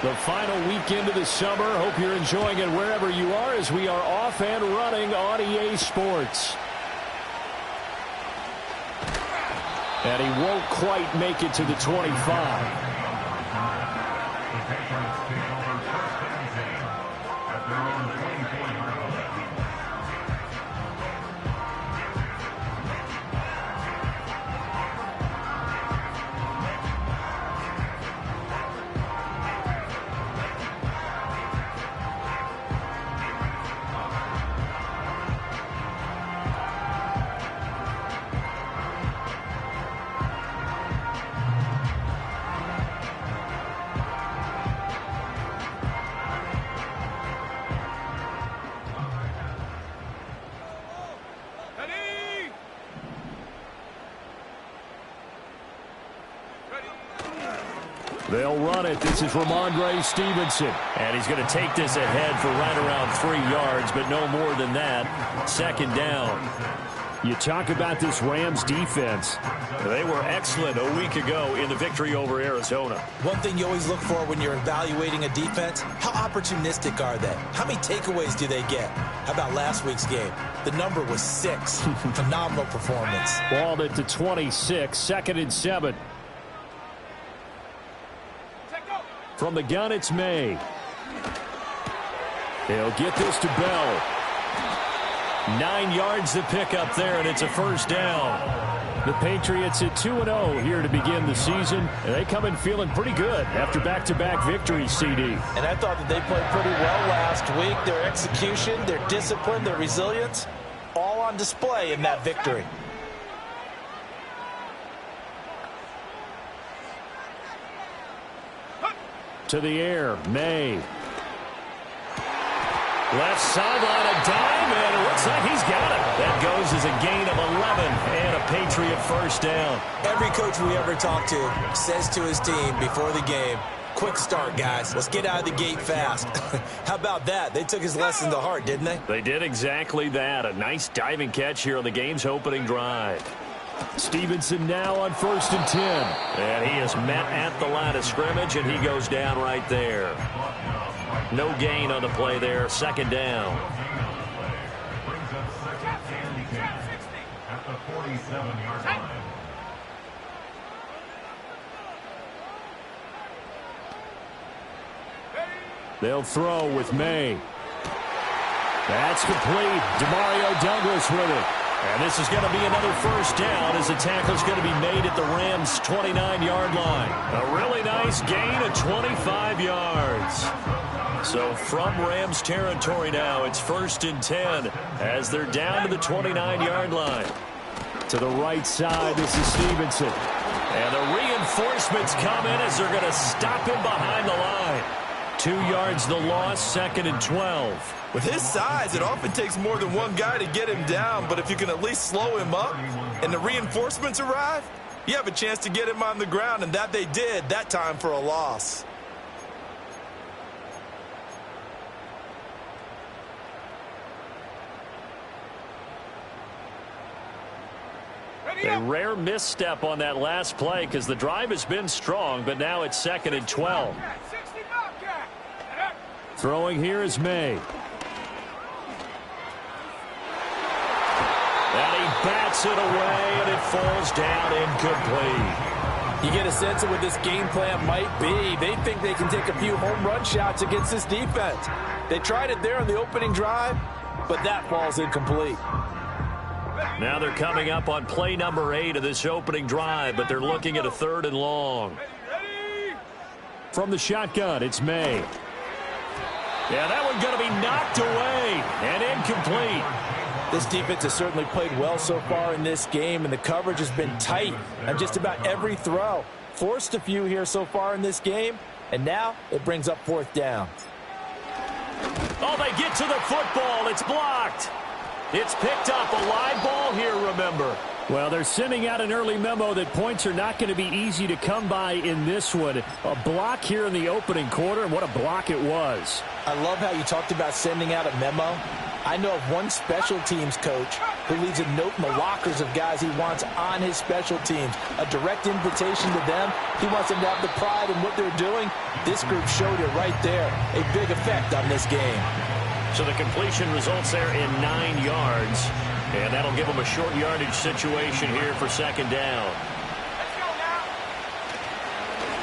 The final weekend of the summer. Hope you're enjoying it wherever you are as we are off and running on EA Sports. And he won't quite make it to the 25. They'll run it. This is Ramondre Stevenson. And he's going to take this ahead for right around 3 yards, but no more than that. Second down. You talk about this Rams defense. They were excellent a week ago in the victory over Arizona. One thing you always look for when you're evaluating a defense, how opportunistic are they? How many takeaways do they get? How about last week's game? The number was 6. Phenomenal performance. Ball at the 26, 2nd and 7. From the gun, it's May. They'll get this to Bell. 9 yards to pick up there, and it's a first down. The Patriots at 2-0 here to begin the season. And they come in feeling pretty good after back-to-back victories, CD. And I thought that they played pretty well last week. Their execution, their discipline, their resilience, all on display in that victory. To the air, May. Left sideline, a dime, and it looks like he's got it. That goes as a gain of 11 and a Patriot first down. Every coach we ever talk to says to his team before the game, quick start, guys. Let's get out of the gate fast. How about that? They took his lesson to heart, didn't they? They did exactly that. A nice diving catch here on the game's opening drive. Stevenson now on 1st and 10. And he is met at the line of scrimmage, and he goes down right there. No gain on the play there. Second down. They'll throw with May. That's complete. Demario Douglas with it. And this is going to be another first down as the tackle's going to be made at the Rams' 29-yard line. A really nice gain of 25 yards. So from Rams territory now, it's 1st and 10 as they're down to the 29-yard line. To the right side, this is Stevenson. And the reinforcements come in as they're going to stop him behind the line. 2 yards the loss, 2nd and 12. With his size, it often takes more than one guy to get him down, but if you can at least slow him up and the reinforcements arrive, you have a chance to get him on the ground, and that they did that time for a loss. A rare misstep on that last play because the drive has been strong, but now it's 2nd and 12. Throwing here is May. And he bats it away, and it falls down incomplete. You get a sense of what this game plan might be. They think they can take a few home run shots against this defense. They tried it there on the opening drive, but that falls incomplete. Now they're coming up on play number 8 of this opening drive, but they're looking at a 3rd and long. From the shotgun, it's May. Yeah, that one's going to be knocked away and incomplete. This defense has certainly played well so far in this game, and the coverage has been tight on just about every throw. Forced a few here so far in this game, and now it brings up 4th down. Oh, they get to the football. It's blocked. It's picked up. A live ball here, remember. Well, they're sending out an early memo that points are not going to be easy to come by in this one. A block here in the opening quarter, and what a block it was. I love how you talked about sending out a memo. I know of one special teams coach who leaves a note in the lockers of guys he wants on his special teams. A direct invitation to them. He wants them to have the pride in what they're doing. This group showed it right there. A big effect on this game. So the completion results there in 9 yards. And that'll give them a short yardage situation here for second down.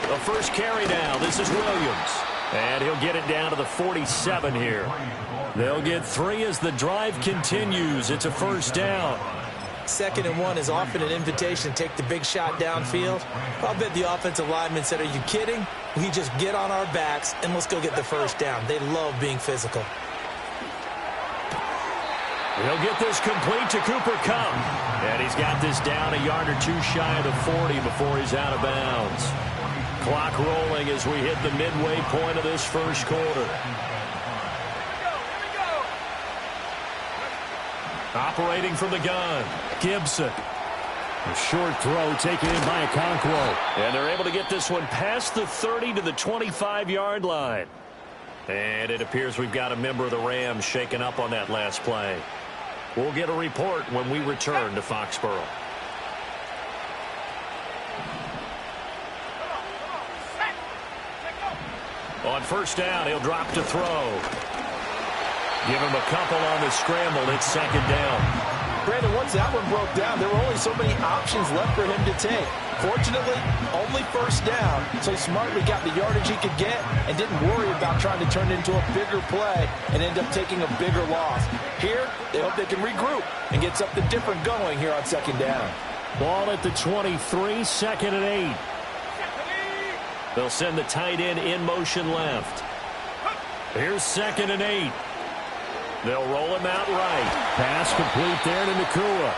The first carry down. This is Williams. And he'll get it down to the 47 here. They'll get 3 as the drive continues. It's a first down. 2nd and 1 is often an invitation to take the big shot downfield. I'll bet the offensive lineman said, are you kidding? We just get on our backs and let's go get the first down. They love being physical. He'll get this complete to Cooper Kupp. And he's got this down a yard or 2 shy of the 40 before he's out of bounds. Clock rolling as we hit the midway point of this first quarter. Operating from the gun, Gibson. A short throw taken in by Okonkwo. And they're able to get this one past the 30 to the 25-yard line. And it appears we've got a member of the Rams shaken up on that last play. We'll get a report when we return to Foxborough. On first down, he'll drop to throw. Give him a couple on the scramble. It's second down. Brandon, once that one broke down, there were only so many options left for him to take. Fortunately, only first down, so he smartly got the yardage he could get and didn't worry about trying to turn it into a bigger play and end up taking a bigger loss. Here, they hope they can regroup and get something different going here on second down. Ball at the 23, 2nd and 8. They'll send the tight end in motion left. Here's 2nd and 8. They'll roll him out right. Pass complete there to Nacua.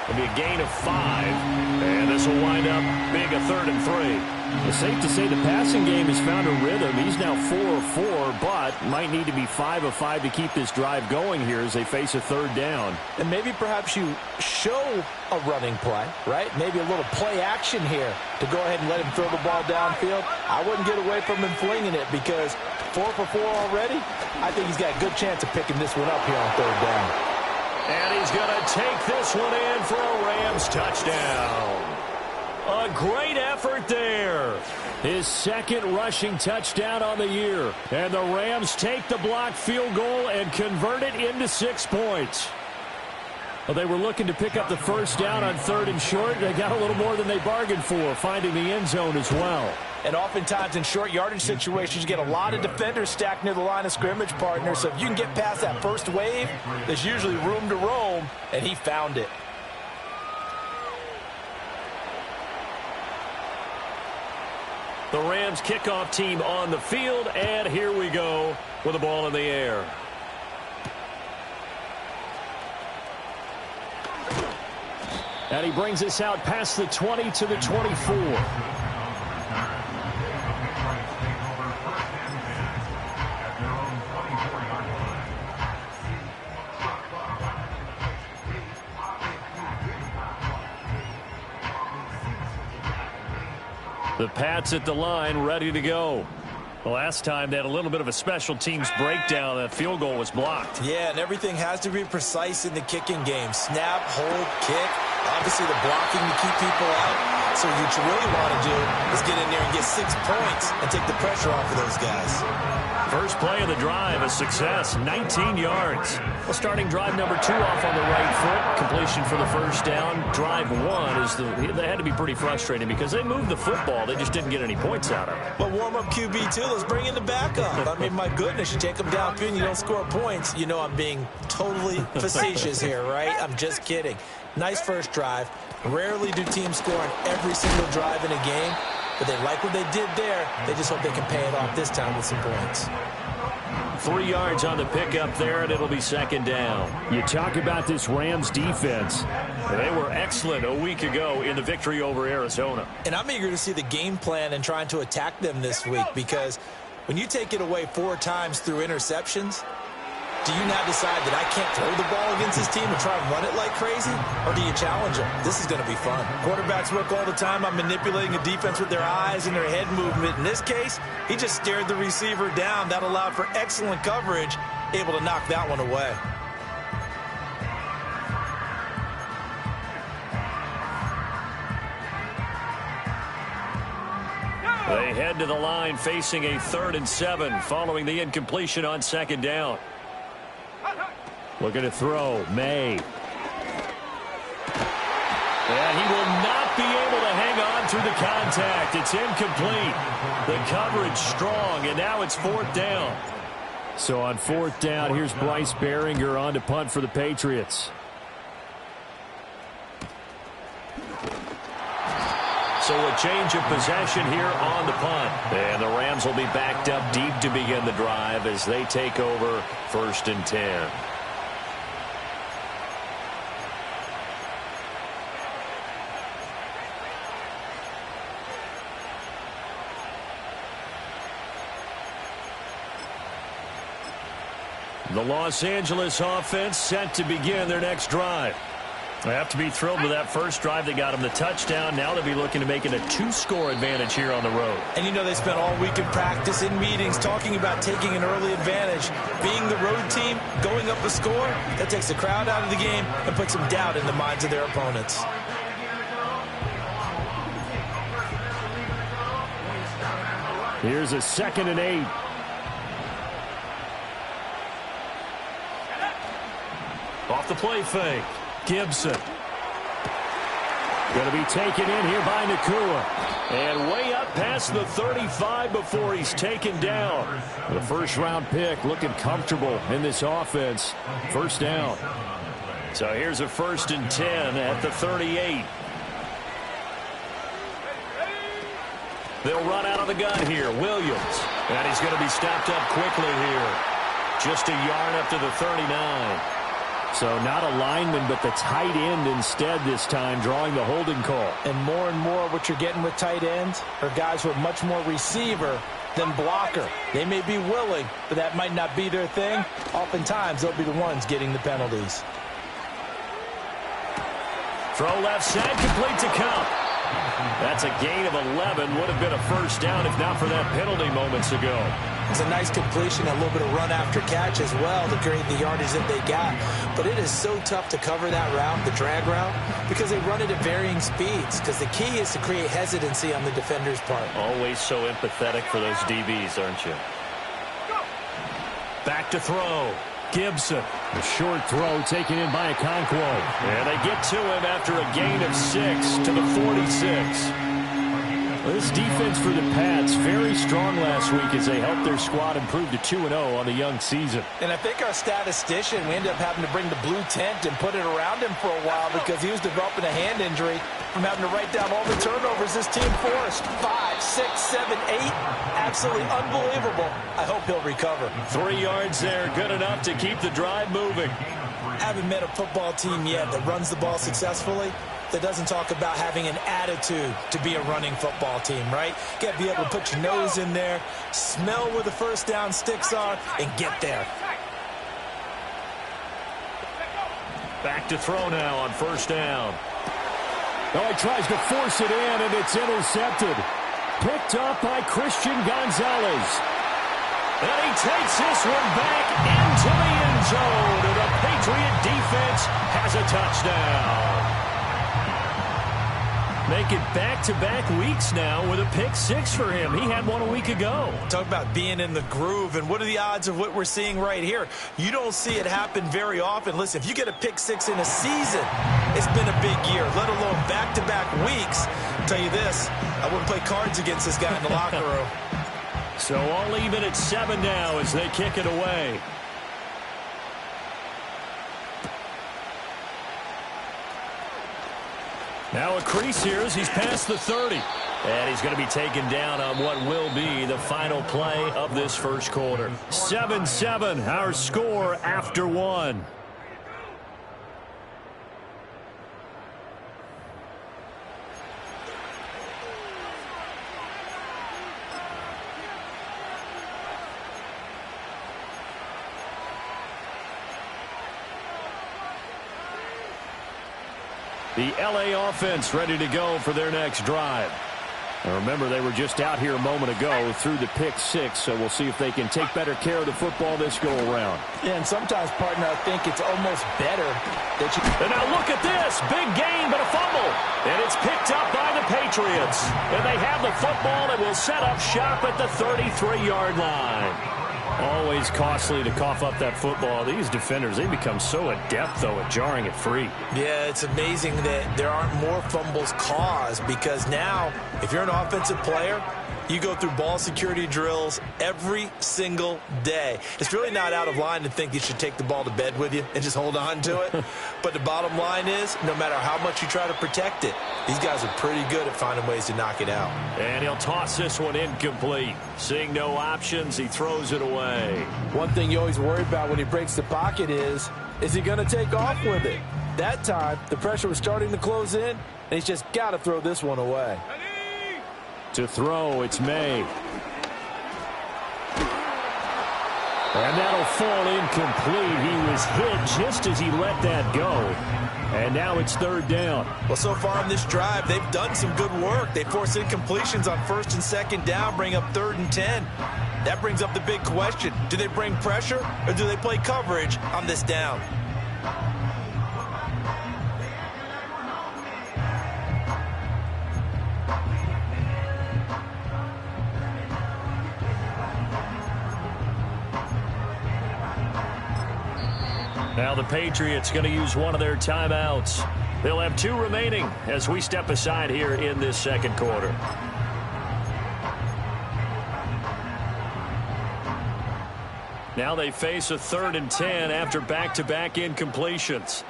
It'll be a gain of 5. And this will wind up being a 3rd and 3. It's safe to say the passing game has found a rhythm. He's now 4 of 4, but might need to be 5 of 5 to keep this drive going here as they face a 3rd down. And maybe perhaps you show a running play, right? Maybe a little play action here to go ahead and let him throw the ball downfield. I wouldn't get away from him flinging it because 4 for 4 already. I think he's got a good chance of picking this one up here on 3rd down. And he's going to take this one in for a Rams touchdown. A great effort there. His 2nd rushing touchdown on the year. And the Rams take the blocked field goal and convert it into 6 points. Well, they were looking to pick up the first down on 3rd and short. They got a little more than they bargained for, finding the end zone as well. And oftentimes in short yardage situations, you get a lot of defenders stacked near the line of scrimmage, partner. So if you can get past that first wave, there's usually room to roam, and he found it. The Rams kickoff team on the field, and here we go with the ball in the air. And he brings us out past the 20 to the 24. The Pats at the line, ready to go. The last time they had a little bit of a special teams breakdown. That field goal was blocked. Yeah, and everything has to be precise in the kicking game. Snap, hold, kick. Obviously the blocking to keep people out. So what you really want to do is get in there and get 6 points and take the pressure off of those guys. First play of the drive, a success, 19 yards. Well, starting drive number 2 off on the right foot. Completion for the first down. Drive 1 they had to be pretty frustrating because they moved the football. They just didn't get any points out of it. But warm up QB2, let's bring in the backup. I mean, my goodness, you take them downfield and you don't score points. You know I'm being totally facetious here, right? I'm just kidding. Nice first drive. Rarely do teams score on every single drive in a game, but they like what they did there. They just hope they can pay it off this time with some points. 3 yards on the pickup there, and it'll be second down. You talk about this Rams defense. They were excellent a week ago in the victory over Arizona. And I'm eager to see the game plan and trying to attack them this week because when you take it away 4 times through interceptions, do you now decide that I can't throw the ball against this team and try and run it like crazy? Or do you challenge them? This is going to be fun. Quarterbacks work all the time on manipulating a defense with their eyes and their head movement. In this case, he just stared the receiver down. That allowed for excellent coverage. able to knock that one away. They head to the line facing a 3rd and 7 following the incompletion on 2nd down. Looking to throw, May. And he will not be able to hang on through the contact. It's incomplete. The coverage strong, and now it's 4th down. So on 4th down, here's Bryce Baringer on to punt for the Patriots. So a change of possession here on the punt. And the Rams will be backed up deep to begin the drive as they take over 1st and 10. The Los Angeles offense set to begin their next drive. They have to be thrilled with that first drive. They got them the touchdown. Now they'll be looking to make it a 2-score advantage here on the road. And you know they spent all week in practice, in meetings, talking about taking an early advantage. Being the road team, going up a score, that takes the crowd out of the game and puts some doubt in the minds of their opponents. Here's a 2nd and 8. Off the play fake. Gibson. Going to be taken in here by Nacua. And way up past the 35 before he's taken down. The 1st-round pick looking comfortable in this offense. 1st down. So here's a 1st and 10 at the 38. They'll run out of the gun here. Williams. And he's going to be stopped up quickly here. Just a yard up to the 39. So not a lineman, but the tight end instead this time, drawing the holding call. And more what you're getting with tight ends are guys who are much more receiver than blocker. They may be willing, but that might not be their thing. Oftentimes, they'll be the ones getting the penalties. Throw left side, complete to Cup. That's a gain of 11. Would have been a 1st down if not for that penalty moments ago. It's a nice completion, a little bit of run after catch as well to create the yardage that they got. But it is so tough to cover that route, the drag route, because they run it at varying speeds. Because the key is to create hesitancy on the defender's part. Always so empathetic for those DBs, aren't you? Back to throw. Gibson. A short throw taken in by Okonkwo. And they get to him after a gain of 6 to the 46. This defense for the Pats, very strong last week as they helped their squad improve to 2-0 on the young season. And I think our statistician, we ended up having to bring the blue tent and put it around him for a while because he was developing a hand injury from having to write down all the turnovers this team forced. 5, 6, 7, 8. Absolutely unbelievable. I hope he'll recover. 3 yards there, good enough to keep the drive moving. Haven't met a football team yet that runs the ball successfully that doesn't talk about having an attitude to be a running football team, right? You got to be able to put your nose in there, smell where the 1st down sticks are, and get there. Back to throw now on 1st down. Oh, he tries to force it in, and it's intercepted. Picked up by Christian Gonzalez. And he takes this one back into the end zone, and the Patriot defense has a touchdown. Make it back-to-back weeks now with a pick 6 for him. He had one a week ago. Talk about being in the groove, and what are the odds of what we're seeing right here? You don't see it happen very often. Listen, if you get a pick 6 in a season, it's been a big year, let alone back-to-back weeks. I'll tell you this, I wouldn't play cards against this guy in the locker room. So all even at 7 now as they kick it away. Now a crease here as he's past the 30. And he's going to be taken down on what will be the final play of this 1st quarter. 7-7, our score after 1. The LA offense ready to go for their next drive. And remember, they were just out here a moment ago through the pick six, so we'll see if they can take better care of the football this go-around. Yeah, and sometimes, partner, I think it's almost better that you... And now look at this. Big gain, but a fumble. And it's picked up by the Patriots. And they have the football and will set up shop at the 33-yard line. Always costly to cough up that football. These defenders, they become so adept, though, at jarring it free. Yeah, it's amazing that there aren't more fumbles caused, because now, if you're an offensive player, you go through ball security drills every single day. It's really not out of line to think you should take the ball to bed with you and just hold on to it. But the bottom line is, no matter how much you try to protect it, these guys are pretty good at finding ways to knock it out. And he'll toss this one incomplete. Seeing no options, he throws it away. One thing you always worry about when he breaks the pocket is he going to take off with it? That time, the pressure was starting to close in, and he's just got to throw this one away. To throw, it's May. And that'll fall incomplete. He was hit just as he let that go. And now it's third down. Well, so far on this drive, they've done some good work. They force incompletions on first and second down, bring up 3rd and 10. That brings up the big question. Do they bring pressure, or do they play coverage on this down? Now the Patriots going to use one of their timeouts. They'll have 2 remaining as we step aside here in this second quarter. Now they face a 3rd and 10 after back-to-back incompletions.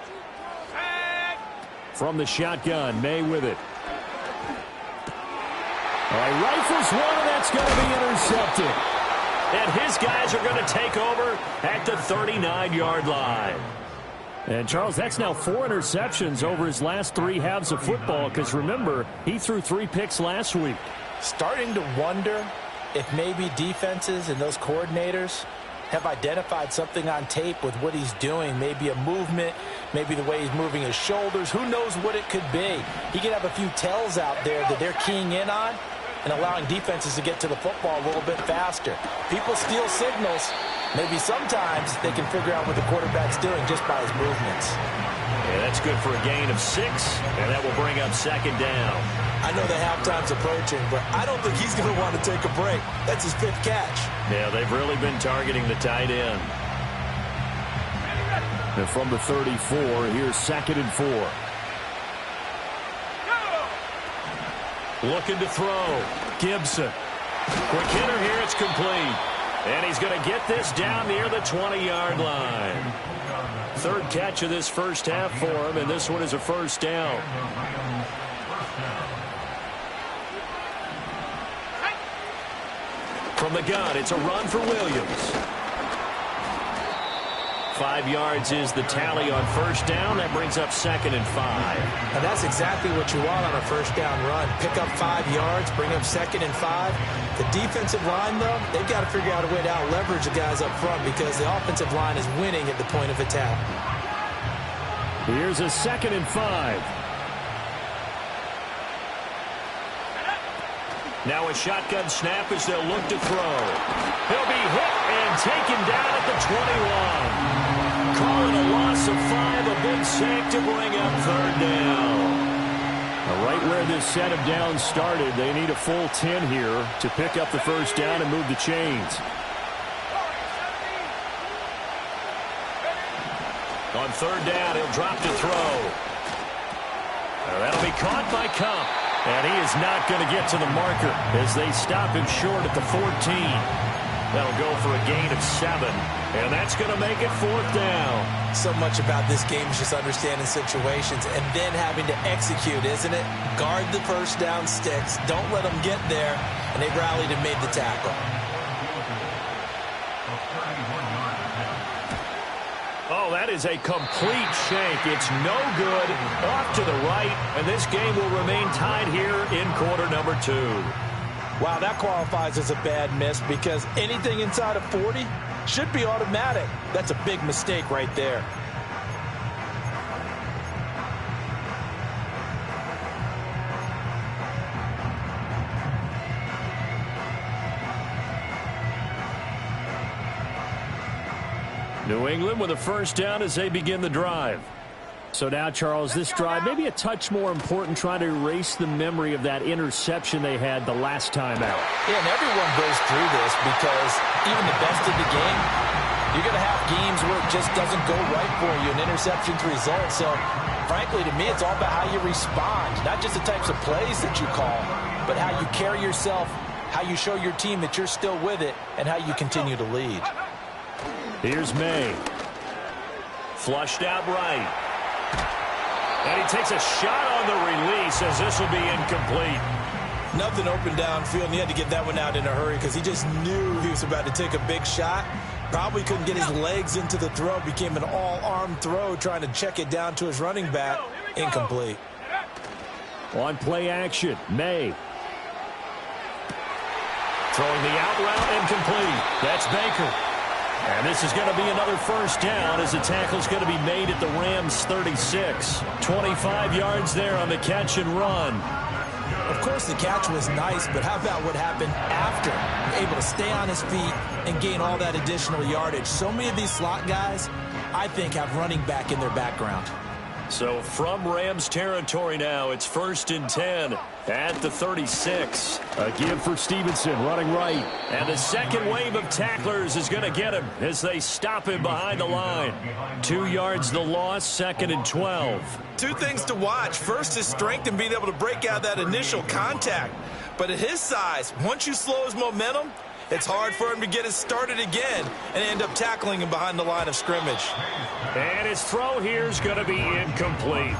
From the shotgun, May with it. Rifles one, and that's going to be intercepted. And his guys are going to take over at the 39-yard line. And, Charles, that's now 4 interceptions over his last 3 halves of football, because, remember, he threw 3 picks last week. Starting to wonder if maybe defenses and those coordinators have identified something on tape with what he's doing. Maybe a movement, maybe the way he's moving his shoulders. Who knows what it could be? He could have a few tells out there that they're keying in on and allowing defenses to get to the football a little bit faster. People steal signals. Maybe sometimes they can figure out what the quarterback's doing just by his movements. Yeah, that's good for a gain of 6, and that will bring up 2nd down. I know the halftime's approaching, but I don't think he's going to want to take a break. That's his 5th catch. Yeah, they've really been targeting the tight end. And from the 34, here's 2nd and 4. Looking to throw. Gibson. Quick hitter here. It's complete. And he's going to get this down near the 20-yard line. 3rd catch of this first half for him, and this one is a first down. From the gun, it's a run for Williams. 5 yards is the tally on first down. That brings up 2nd and 5. And that's exactly what you want on a first down run. Pick up 5 yards, bring up 2nd and 5. The defensive line, though, they've got to figure out a way to out-leverage the guys up front because the offensive line is winning at the point of attack. Here's a 2nd and 5. Now a shotgun snap as they'll look to throw. He'll be hit and taken down at the 21. Calling a loss of 5, a big sack to bring up 3rd down. Right where this set of downs started, they need a full 10 here to pick up the first down and move the chains. On 3rd down, he'll drop to throw. That'll be caught by Kupp. And he is not going to get to the marker as they stop him short at the 14. That'll go for a gain of 7. And that's going to make it 4th down. So much about this game is just understanding situations and then having to execute, isn't it? Guard the first down sticks. Don't let them get there. And they rallied and made the tackle. Oh, that is a complete shank. It's no good. Off to the right. And this game will remain tied here in quarter number 2. Wow, that qualifies as a bad miss because anything inside of 40 should be automatic. That's a big mistake right there. New England with a first down as they begin the drive. So now, Charles, this drive maybe a touch more important, trying to erase the memory of that interception they had the last time out. Yeah, and everyone goes through this because even the best of the game, you're going to have games where it just doesn't go right for you, an interception's result. So, frankly, to me, it's all about how you respond, not just the types of plays that you call, but how you carry yourself, how you show your team that you're still with it, and how you continue to lead. Here's May. Flushed out right. And he takes a shot on the release as this will be incomplete. Nothing open downfield, and he had to get that one out in a hurry because he just knew he was about to take a big shot. Probably couldn't get his legs into the throw. Became an all-arm throw trying to check it down to his running back. Incomplete. On play action, May. Throwing the out route, incomplete. That's Baker. And this is going to be another first down as the tackle's going to be made at the Rams' 36. 25 yards there on the catch and run. Of course, the catch was nice, but how about what happened after? Able to stay on his feet and gain all that additional yardage. So many of these slot guys, I think, have running back in their background. So from Rams territory now, it's 1st and 10 at the 36. A give for Stevenson, running right. And the second wave of tacklers is going to get him as they stop him behind the line. 2 yards the loss, 2nd and 12. Two things to watch. First, his strength and being able to break out that initial contact. But at his size, once you slow his momentum, it's hard for him to get it started again and end up tackling him behind the line of scrimmage. And his throw here is going to be incomplete.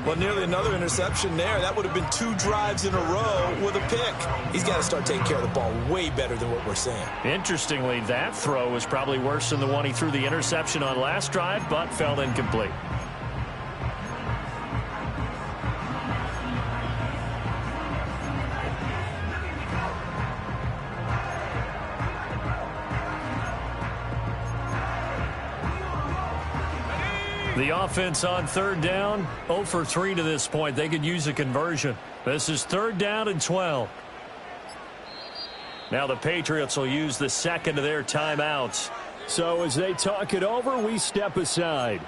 Well, nearly another interception there. That would have been 2 drives in a row with a pick. He's got to start taking care of the ball way better than what we're seeing. Interestingly, that throw was probably worse than the one he threw the interception on last drive, but fell incomplete. The offense on 3rd down, 0 for 3 to this point. They could use a conversion. This is 3rd down and 12. Now the Patriots will use the second of their timeouts. So as they talk it over, we step aside.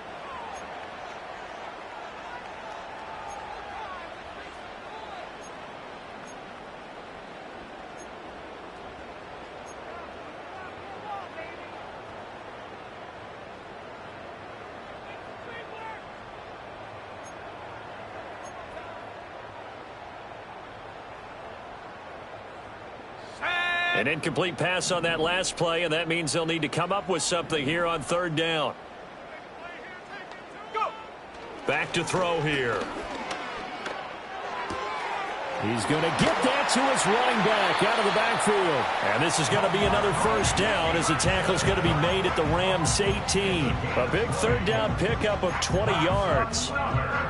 An incomplete pass on that last play, and that means they'll need to come up with something here on 3rd down. Back to throw here. He's going to get that to his running back out of the backfield. And this is going to be another first down as the tackle's going to be made at the Rams' 18. A big 3rd down pickup of 20 yards.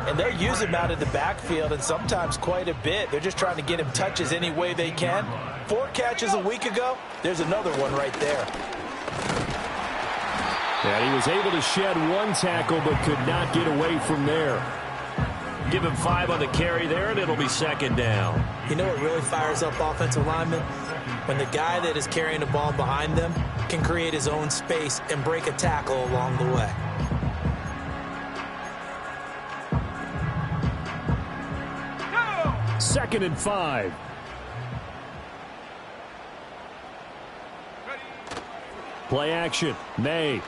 And they're using him out of the backfield, and sometimes quite a bit. They're just trying to get him touches any way they can. 4 catches a week ago. There's another one right there. And he was able to shed 1 tackle but could not get away from there. Give him 5 on the carry there, and it'll be 2nd down. You know what really fires up offensive linemen? When the guy that is carrying the ball behind them can create his own space and break a tackle along the way. Second and 5. Play action. May.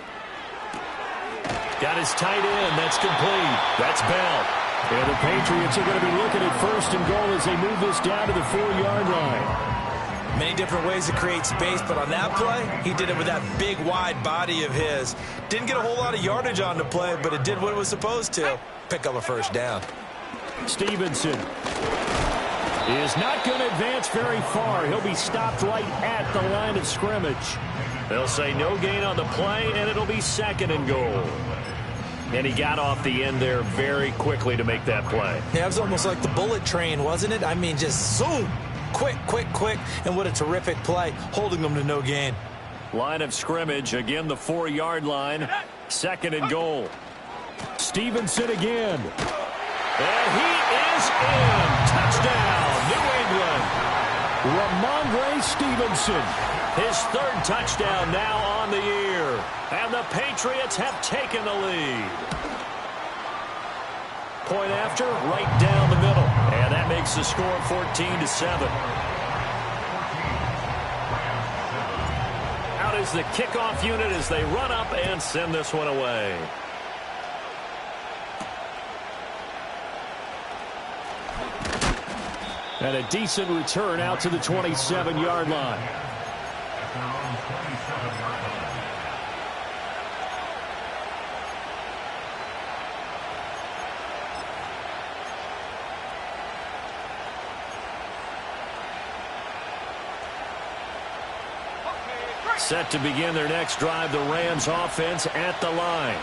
Got his tight end. That's complete. That's Bell. And the Patriots are going to be looking at 1st and goal as they move this down to the 4-yard line. Many different ways to create space, but on that play, he did it with that big, wide body of his. Didn't get a whole lot of yardage on the play, but it did what it was supposed to. Pick up a first down. Stevenson is not going to advance very far. He'll be stopped right at the line of scrimmage. They'll say no gain on the play, and it'll be 2nd and goal. And he got off the end there very quickly to make that play. Yeah, it was almost like the bullet train, wasn't it? I mean, just zoom. Quick, quick, quick. And what a terrific play, holding them to no gain. Line of scrimmage, again the 4-yard line. 2nd and goal. Stevenson again. And he is in. Touchdown, New England. Ramondre Stevenson. His third touchdown now on the year. And the Patriots have taken the lead. Point after, right down the middle. And that makes the score 14-7. Out is the kickoff unit as they run up and send this one away. And a decent return out to the 27-yard line. Set to begin their next drive, the Rams offense at the line.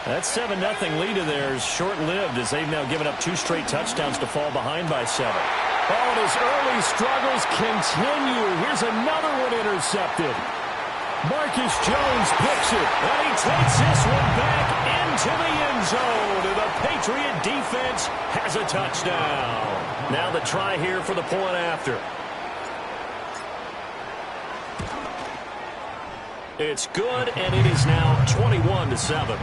That 7-0 lead of theirs short-lived as they've now given up 2 straight touchdowns to fall behind by 7. Oh, and his early struggles continue. Here's another one intercepted. Marcus Jones picks it, and he takes this one back into the end zone. And the Patriot defense has a touchdown. Now the try here for the point after. It's good, and it is now 21-7.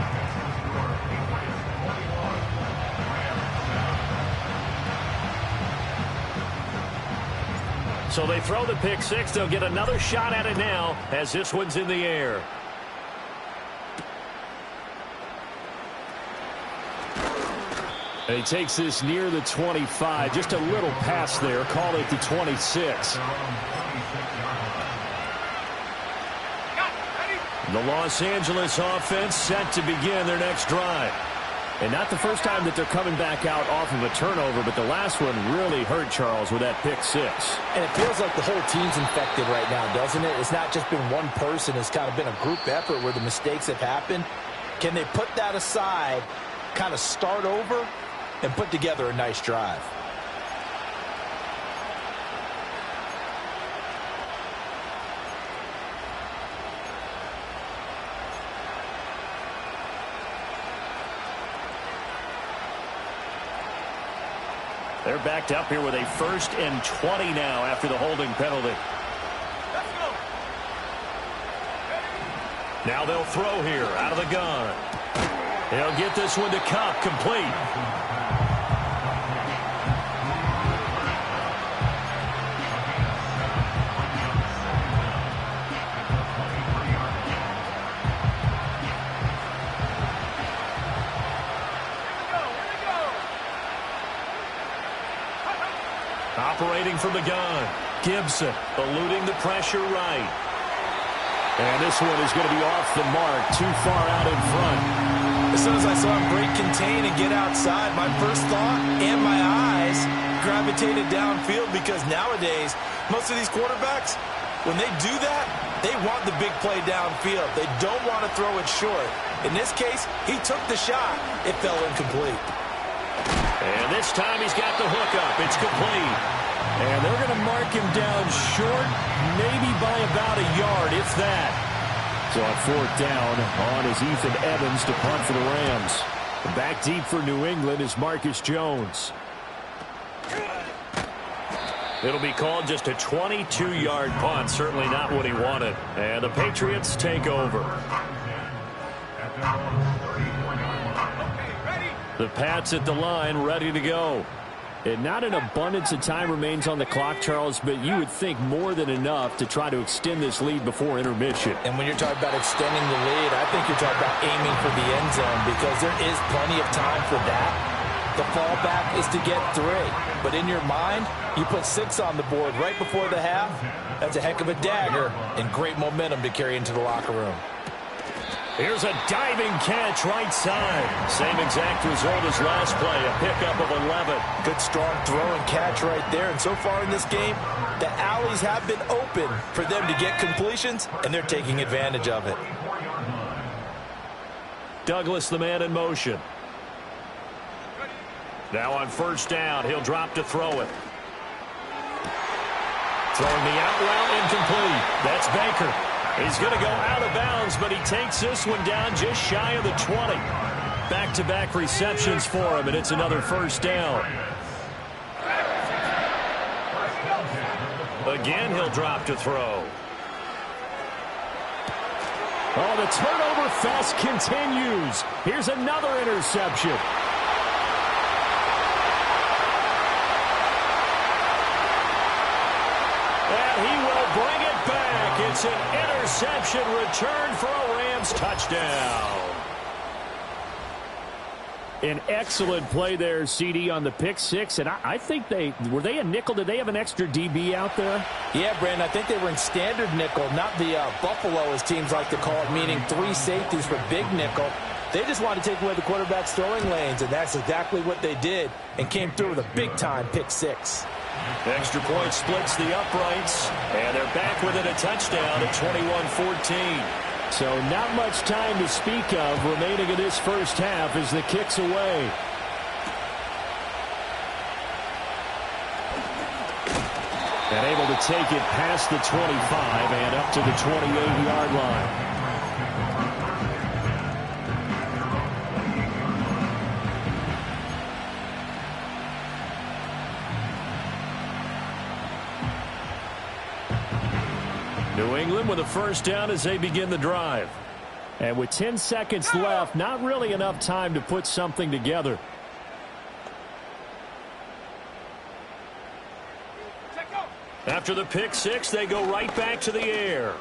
So they throw the pick six. They'll get another shot at it now as this one's in the air. And he takes this near the 25. Just a little pass there. Call it the 26. The Los Angeles offense set to begin their next drive. And not the first time that they're coming back out off of a turnover, but the last one really hurt Charles with that pick six. And it feels like the whole team's infected right now, doesn't it? It's not just been one person. It's kind of been a group effort where the mistakes have happened. Can they put that aside, kind of start over, and put together a nice drive? They're backed up here with a 1st and 20 now after the holding penalty. Let's go. Now they'll throw here out of the gun. They'll get this one to Kupp, complete. Operating from the gun. Gibson eluding the pressure right. And this one is going to be off the mark, too far out in front. As soon as I saw him break contain and get outside, my first thought and my eyes gravitated downfield because nowadays, most of these quarterbacks, when they do that, they want the big play downfield. They don't want to throw it short. In this case, he took the shot. It fell incomplete. And this time he's got the hook up. It's complete. And they're going to mark him down short, maybe by about a yard, if that. So on 4th down, on is Ethan Evans to punt for the Rams. Back deep for New England is Marcus Jones. It'll be called just a 22-yard punt. Certainly not what he wanted. And the Patriots take over. The Pats at the line, ready to go. And not an abundance of time remains on the clock, Charles, but you would think more than enough to try to extend this lead before intermission. And when you're talking about extending the lead, I think you're talking about aiming for the end zone because there is plenty of time for that. The fallback is to get 3. But in your mind, you put 6 on the board right before the half. That's a heck of a dagger and great momentum to carry into the locker room. Here's a diving catch right side. Same exact result as last play, a pickup of 11. Good strong throw and catch right there. And so far in this game, the alleys have been open for them to get completions, and they're taking advantage of it. Douglas, the man in motion. Now on 1st down, he'll drop to throw it. Throwing the out route, incomplete. That's Baker. He's going to go out of bounds, but he takes this one down just shy of the 20. Back-to-back receptions for him, and it's another 1st down. Again, he'll drop to throw. Oh, the turnover fest continues. Here's another interception. And he will bring it back. It's an interception return for a Rams touchdown. An excellent play there, CD, on the pick six. And I think were they a nickel? Did they have an extra DB out there? Yeah, Brandon, I think they were in standard nickel, not the Buffalo, as teams like to call it, meaning 3 safeties for big nickel. They just wanted to take away the quarterback's throwing lanes, and that's exactly what they did and came through with a big-time pick six. Extra point splits the uprights, and they're back within a touchdown at 21-14. So not much time to speak of remaining in this first half as the kick's away. And able to take it past the 25 and up to the 28-yard line. New England with a first down as they begin the drive. And with 10 seconds left, not really enough time to put something together. After the pick six, they go right back to the air.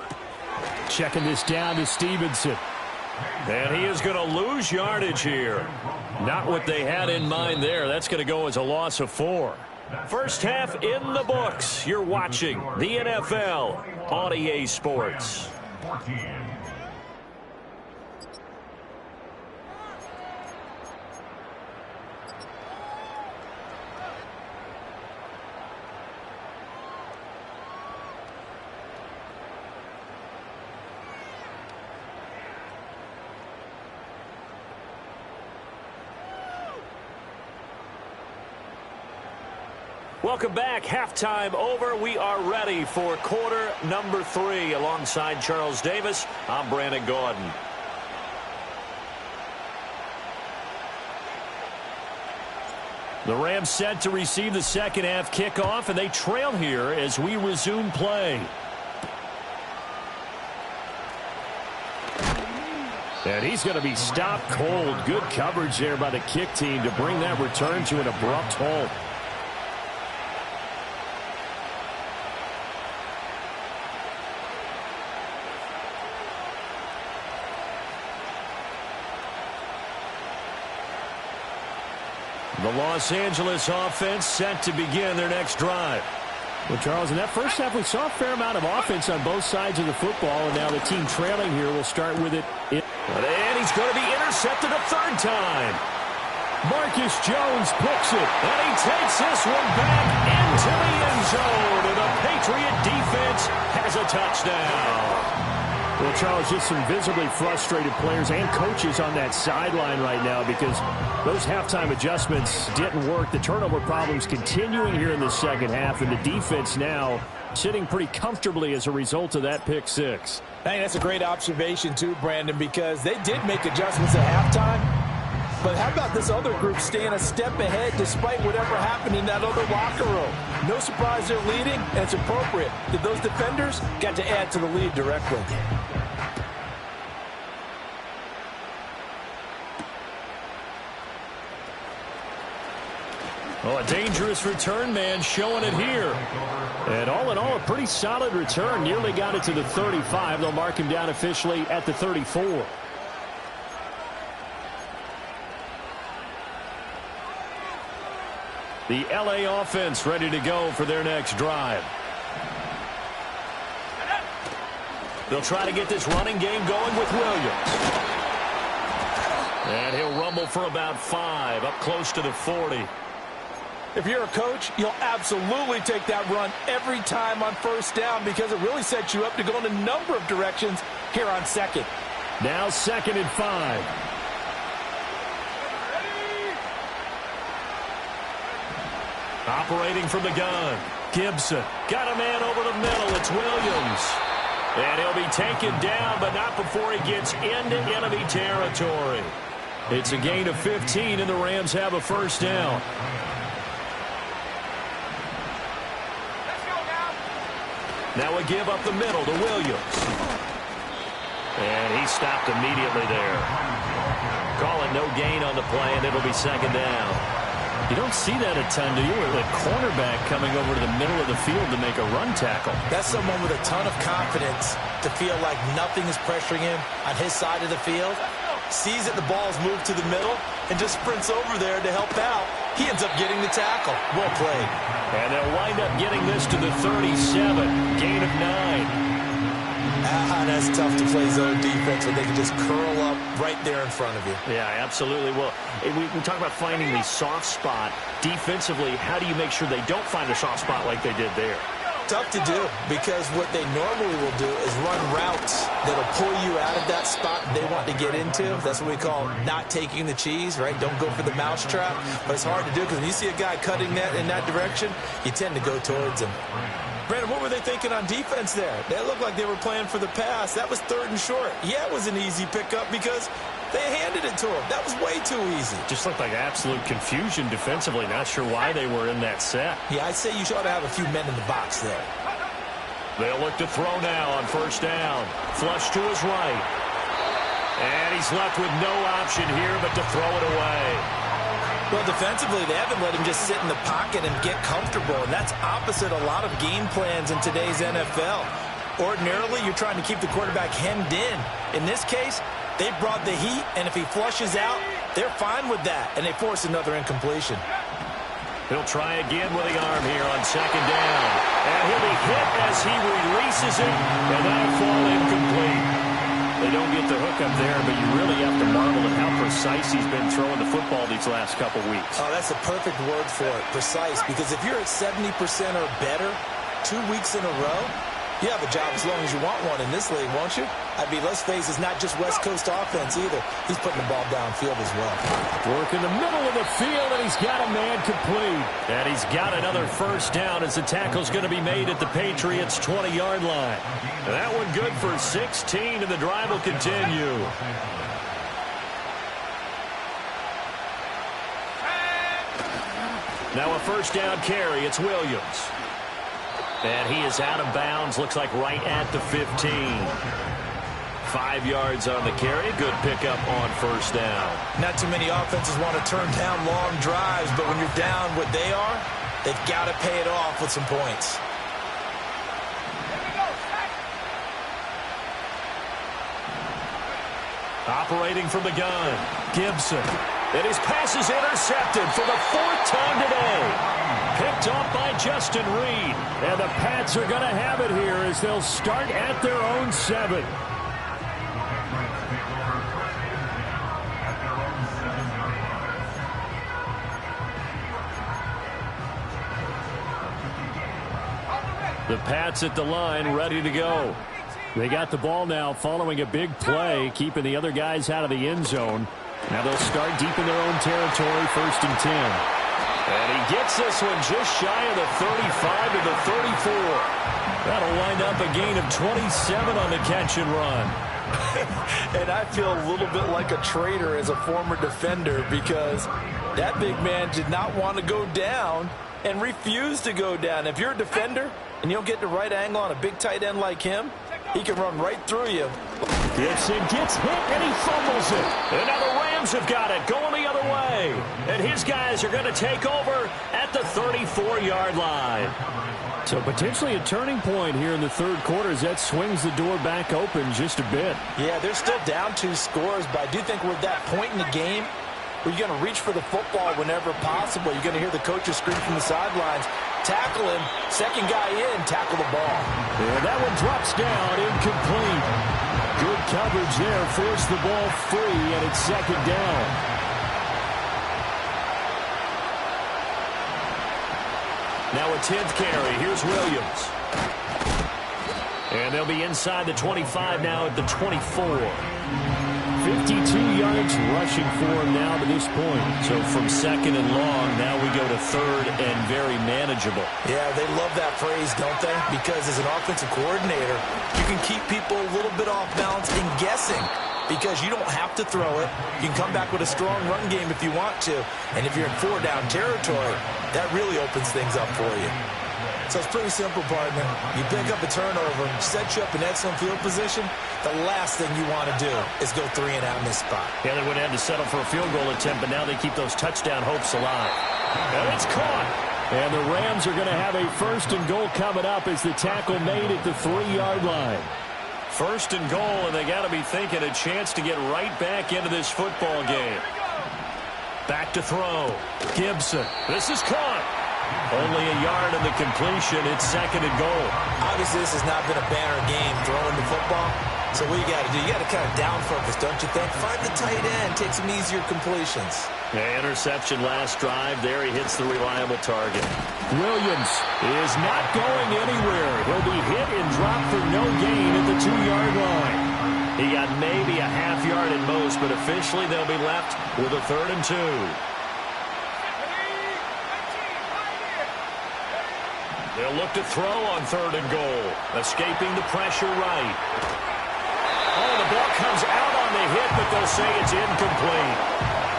Checking this down to Stevenson. And he is going to lose yardage here. Not what they had in mind there. That's going to go as a loss of 4. First half in the books. You're watching the NFL on EA Sports. Welcome back. Halftime over. We are ready for quarter number 3. Alongside Charles Davis, I'm Brandon Gaudin. The Rams set to receive the second half kickoff, and they trail here as we resume play. And he's going to be stopped cold. Good coverage there by the kick team to bring that return to an abrupt halt. The Los Angeles offense set to begin their next drive. Well, Charles, in that first half, we saw a fair amount of offense on both sides of the football, and now the team trailing here will start with it. And he's going to be intercepted a third time. Marcus Jones picks it. And he takes this one back into the end zone, and the Patriot defense has a touchdown. Well, Charles, just some visibly frustrated players and coaches on that sideline right now because those halftime adjustments didn't work. The turnover problems continuing here in the second half, and the defense now sitting pretty comfortably as a result of that pick six. I think that's a great observation, too, Brandon, because they did make adjustments at halftime. But how about this other group staying a step ahead despite whatever happened in that other locker room? No surprise they're leading, and it's appropriate that those defenders got to add to the lead directly. Oh, a dangerous return man showing it here. And all in all, a pretty solid return. Nearly got it to the 35. They'll mark him down officially at the 34. The LA offense ready to go for their next drive. They'll try to get this running game going with Williams. And he'll rumble for about 5, up close to the 40. If you're a coach, you'll absolutely take that run every time on first down because it really sets you up to go in a number of directions here on second. Now 2nd and 5. Operating from the gun. Gibson got a man over the middle. It's Williams. And he'll be taken down, but not before he gets into enemy territory. It's a gain of 15, and the Rams have a first down. Now a give up the middle to Williams. And he stopped immediately there. Calling no gain on the play, and it'll be second down. You don't see that a ton, do you? With a cornerback coming over to the middle of the field to make a run tackle. That's someone with a ton of confidence to feel like nothing is pressuring him on his side of the field. Sees that the ball's moved to the middle and just sprints over there to help out. He ends up getting the tackle. Well played. And they'll wind up getting this to the 37. Gain of 9. That's tough to play zone defense when they can just curl up right there in front of you. Yeah, absolutely. Well, we talk about finding the soft spot. Defensively, how do you make sure they don't find a soft spot like they did there? Tough to do, because what they normally will do is run routes that'll pull you out of that spot they want to get into. That's what we call not taking the cheese, right? Don't go for the mousetrap. But it's hard to do because when you see a guy cutting that in that direction, you tend to go towards him. Brandon, what were they thinking on defense there? They looked like they were playing for the pass. That was 3rd and short. Yeah, it was an easy pickup because they handed it to him. That was way too easy. Just looked like absolute confusion defensively. Not sure why they were in that set. Yeah, I'd say you should have a few men in the box there. They'll look to throw now on 1st down. Flush to his right. And he's left with no option here but to throw it away. Well, defensively, they haven't let him just sit in the pocket and get comfortable, and that's opposite a lot of game plans in today's NFL. Ordinarily, you're trying to keep the quarterback hemmed in. In this case, they brought the heat, and if he flushes out, they're fine with that, and they force another incompletion. He'll try again with the arm here on 2nd down. And he'll be hit as he releases it, and that'll fall incomplete. They don't get the hook up there, but you really have to marvel at how precise he's been throwing the football these last couple weeks. Oh, that's the perfect word for it, precise, because if you're at 70% or better 2 weeks in a row, you have a job as long as you want one in this league, won't you? I mean, let's face it, it's not just West Coast offense either. He's putting the ball downfield as well. Work in the middle of the field, and he's got a man complete. And he's got another 1st down as the tackle's going to be made at the Patriots' 20-yard line. And that one good for 16, and the drive will continue. Now a 1st down carry. It's Williams. And he is out of bounds, looks like right at the 15. 5 yards on the carry. Good pickup on 1st down. Not too many offenses want to turn down long drives, but when you're down what they are, they've got to pay it off with some points. Operating from the gun, Gibson. And his pass is intercepted for the 4th time today. Picked off by Justin Reed. And the Pats are going to have it here as they'll start at their own 7. The Pats at the line, ready to go. They got the ball now following a big play, keeping the other guys out of the end zone. Now they'll start deep in their own territory, 1st and 10. And he gets this one just shy of the 35 to the 34. That'll wind up a gain of 27 on the catch and run. And I feel a little bit like a traitor as a former defender because that big man did not want to go down and refused to go down. If you're a defender and you don't get the right angle on a big tight end like him, he can run right through you. Gibson gets hit, and he fumbles it. And now the Rams have got it, going the other way. And his guys are going to take over at the 34-yard line. So potentially a turning point here in the 3rd quarter as that swings the door back open just a bit. Yeah, they're still down 2 scores, but I do think we're at that point in the game where you're going to reach for the football whenever possible. You're going to hear the coaches scream from the sidelines. Tackle him. 2nd guy in, tackle the ball. And that one drops down, incomplete. Good coverage there, forced the ball free, and it's 2nd down. Now a 10th carry. Here's Williams. And they'll be inside the 25 now at the 24. 52 yards rushing for him now to this point. So from 2nd and long, now we go to 3rd and very manageable. Yeah, they love that phrase, don't they? Because as an offensive coordinator, you can keep people a little bit off balance and guessing because you don't have to throw it. You can come back with a strong run game if you want to. And if you're in 4-down territory, that really opens things up for you. So it's pretty simple, partner. You pick up a turnover, set you up in excellent field position. The last thing you want to do is go 3 and out in this spot. Yeah, they would have to settle for a field goal attempt, but now they keep those touchdown hopes alive. And it's caught. And the Rams are going to have a 1st and goal coming up as the tackle made at the 3-yard line. 1st and goal, and they got to be thinking a chance to get right back into this football game. Back to throw. Gibson. This is caught. Only a yard in the completion. It's 2nd and goal. Obviously, this has not been a banner game throwing the football. So what you got to do, you got to kind of down focus, don't you think? Find the tight end, take some easier completions. Yeah, interception last drive. There he hits the reliable target. Williams is not going anywhere. He'll be hit and dropped for no gain at the 2-yard line. He got maybe a half yard at most, but officially they'll be left with a 3rd and 2. They'll look to throw on 3rd and goal. Escaping the pressure right. Oh, the ball comes out on the hit, but they'll say it's incomplete.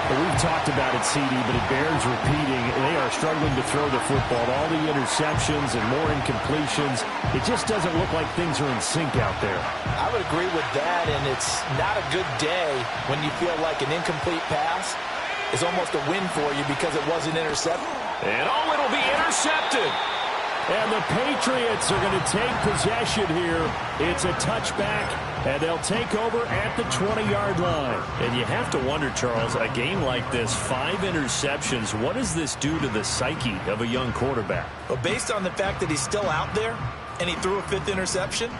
Well, we've talked about it, CD, but it bears repeating. They are struggling to throw the football. All the interceptions and more incompletions. It just doesn't look like things are in sync out there. I would agree with that, and it's not a good day when you feel like an incomplete pass is almost a win for you because it wasn't intercepted. And oh, it'll be intercepted. And the Patriots are going to take possession here. It's a touchback, and they'll take over at the 20-yard line. And you have to wonder, Charles, a game like this, 5 interceptions, what does this do to the psyche of a young quarterback? Well, based on the fact that he's still out there and he threw a 5th interception,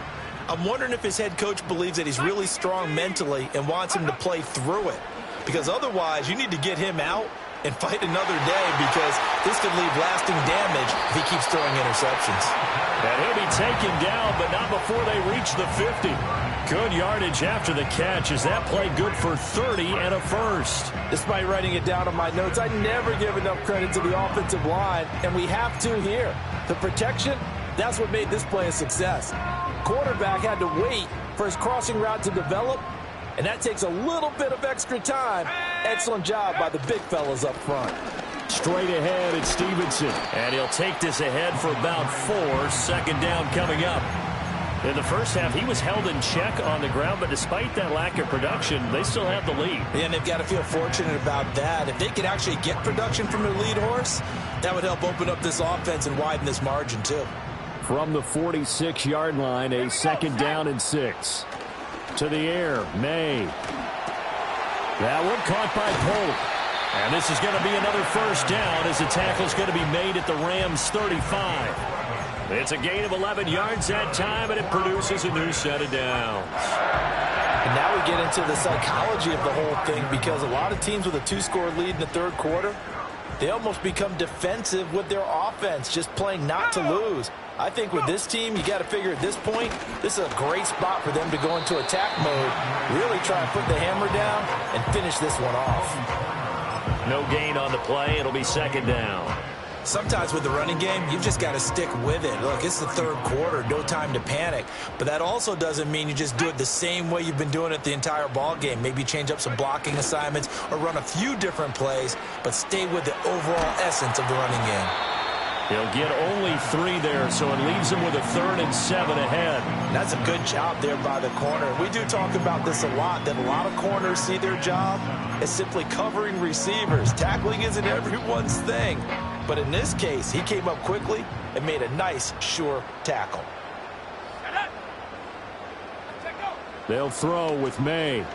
I'm wondering if his head coach believes that he's really strong mentally and wants him to play through it. Because otherwise, you need to get him out and fight another day, because this could leave lasting damage if he keeps throwing interceptions. And he'll be taken down, but not before they reach the 50. Good yardage after the catch. Is that play good for 30 and a 1st? Despite writing it down on my notes, I never give enough credit to the offensive line, and we have to here. The protection, that's what made this play a success. Quarterback had to wait for his crossing route to develop, and that takes a little bit of extra time. Excellent job by the big fellas up front. Straight ahead, it's Stevenson. And he'll take this ahead for about 4. 2nd down coming up. In the first half, he was held in check on the ground, but despite that lack of production, they still have the lead. And they've got to feel fortunate about that. If they could actually get production from their lead horse, that would help open up this offense and widen this margin too. From the 46-yard line, a 2nd down and 6. To the air, May. That one caught by Polk. And this is going to be another 1st down as the tackle's going to be made at the Rams' 35. It's a gain of 11 yards that time, and it produces a new set of downs. And now we get into the psychology of the whole thing, because a lot of teams with a 2-score lead in the 3rd quarter, they almost become defensive with their offense, just playing not to lose. I think with this team, you got to figure at this point, this is a great spot for them to go into attack mode, really try and put the hammer down and finish this one off. No gain on the play. It'll be 2nd down. Sometimes with the running game, you've just got to stick with it. Look, it's the 3rd quarter, no time to panic. But that also doesn't mean you just do it the same way you've been doing it the entire ball game. Maybe change up some blocking assignments or run a few different plays, but stay with the overall essence of the running game. He'll get only 3 there, so it leaves him with a 3rd and 7 ahead. That's a good job there by the corner. We do talk about this a lot, that a lot of corners see their job as simply covering receivers. Tackling isn't everyone's thing. But in this case, he came up quickly and made a nice, sure tackle. They'll throw with May.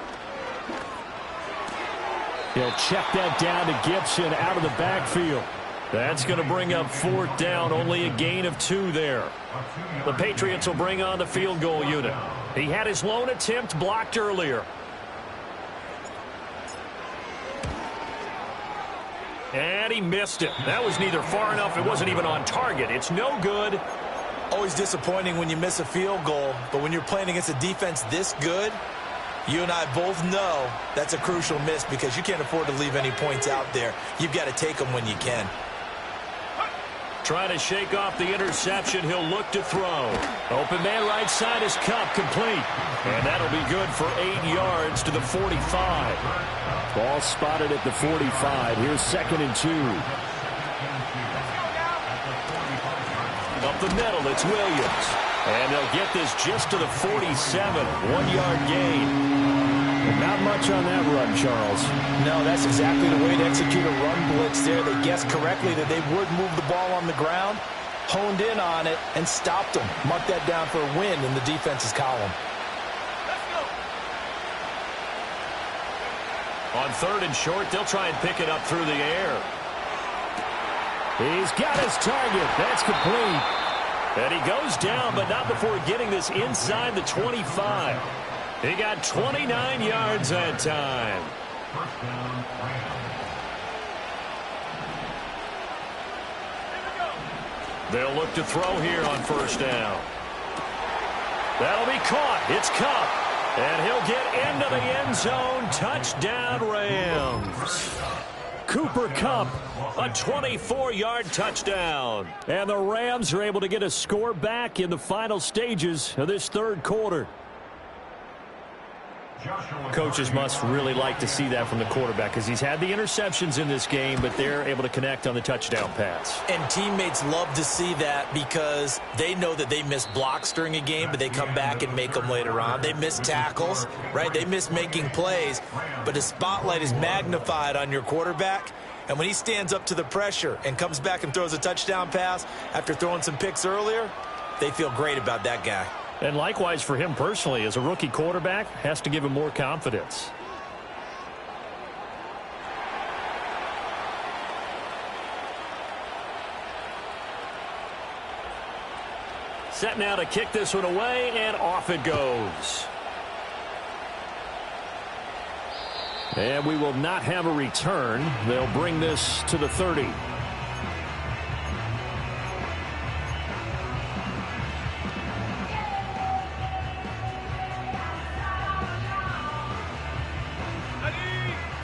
He'll check that down to Gibson out of the backfield. That's going to bring up 4th down, only a gain of 2 there. The Patriots will bring on the field goal unit. He had his lone attempt blocked earlier. And he missed it. That was neither far enough. It wasn't even on target. It's no good. Always disappointing when you miss a field goal, but when you're playing against a defense this good, you and I both know that's a crucial miss, because you can't afford to leave any points out there. You've got to take them when you can. Trying to shake off the interception. He'll look to throw. Open man right side is Kupp, complete. And that'll be good for 8 yards to the 45. Ball spotted at the 45. Here's 2nd and 2. Up the middle, it's Williams. And they'll get this just to the 47. 1-yard gain. Not much on that run, Charles. No, that's exactly the way to execute a run blitz there. They guessed correctly that they would move the ball on the ground, honed in on it, and stopped them. Mark that down for a win in the defense's column. On 3rd and short, they'll try and pick it up through the air. He's got his target. That's complete. And he goes down, but not before getting this inside the 25. He got 29 yards that time. They'll look to throw here on 1st down. That'll be caught. It's Kupp. And he'll get into the end zone. Touchdown, Rams. Cooper Kupp. A 24-yard touchdown. And the Rams are able to get a score back in the final stages of this 3rd quarter. Coaches must really like to see that from the quarterback because he's had the interceptions in this game, but they're able to connect on the touchdown pass. And teammates love to see that because they know that they miss blocks during a game, but they come back and make them later on. They miss tackles, right? They miss making plays, but the spotlight is magnified on your quarterback. And when he stands up to the pressure and comes back and throws a touchdown pass after throwing some picks earlier, they feel great about that guy. And likewise for him personally, as a rookie quarterback, has to give him more confidence. Set now to kick this one away, and off it goes. And we will not have a return. They'll bring this to the 30.